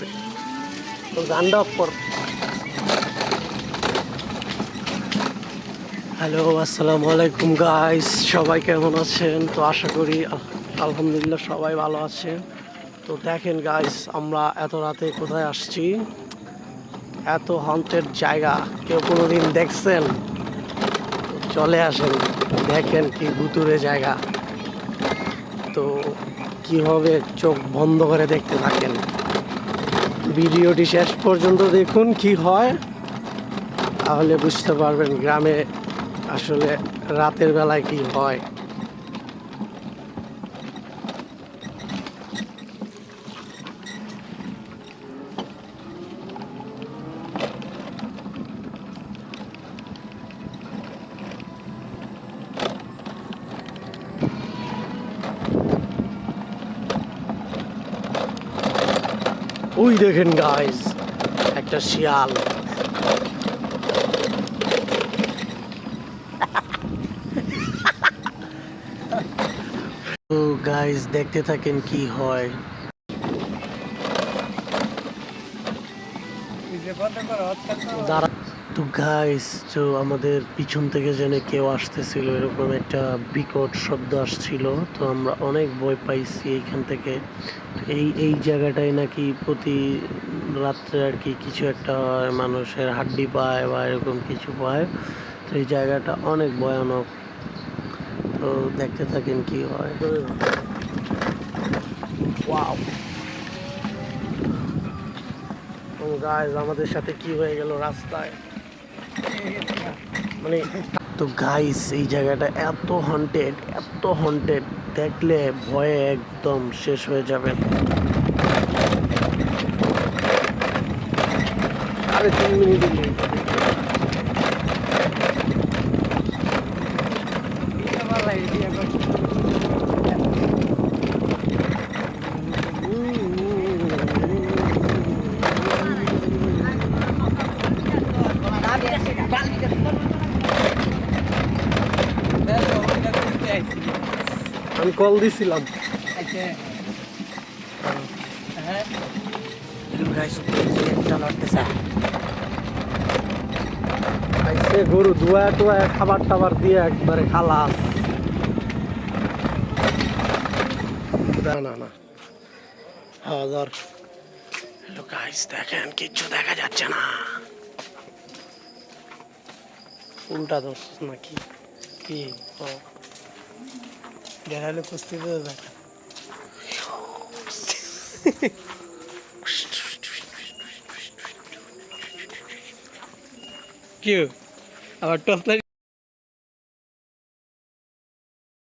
আছে। তো গানটা অফ কর। হ্যালো, আসসালামু আলাইকুম গাইস, সবাই কেমন আছেন? তো আশা করি আলহামদুলিল্লাহ সবাই ভালো আছেন। তো দেখেন গাইস, আমরা এত রাতে কোথায় আসছি? এত হন্টেড জায়গা কেউ কোনোদিন দেখছেন? তো চলে আসেন, দেখেন কি ভুতুরে জায়গা। তো কিভাবে চোখ বন্ধ করে দেখতে থাকেন, ভিডিওটি শেষ পর্যন্ত দেখুন, কি হয় তাহলে বুঝতে পারবেন গ্রামে আসলে রাতের বেলায় কি হয়। ওই দেখেন গাইস, একটা শিয়াল। তো গাইস দেখতে থাকেন কি হয়। তো গাইস, তো আমাদের পিছন থেকে যেন কেউ আসতেছিল, এরকম একটা বিকট শব্দ আসছিল। তো আমরা অনেক ভয় পাইছি এইখান থেকে। এই জায়গাটায় নাকি প্রতি রাত্রে আর কি কিছু একটা হয়, মানুষের হাড্ডি পায় বা এরকম কিছু পায়। তো এই জায়গাটা অনেক ভয়ানক। তো দেখতে থাকেন কি হয়। ওয়াও, ও গাইস, আমাদের সাথে কি হয়ে গেল রাস্তায়, মানে। তো গাইস, এই জায়গাটা এত হন্টেড, দেখলে ভয়ে একদম শেষ হয়ে যাবেন। আরে 3 মিনিট। আমি কল দিছিলাম। গরু ধোয়া টোয়া খাবার টাবার দিয়ে একবারে খালাস। না না না, হাজার। হ্যালো গাইস, দেখেন কিচ্ছু দেখা যাচ্ছে না। উল্টা দোষ নাকি কি? ও দেখালে কুস্তিতে দেখা। কি আবার টর্চ লাইট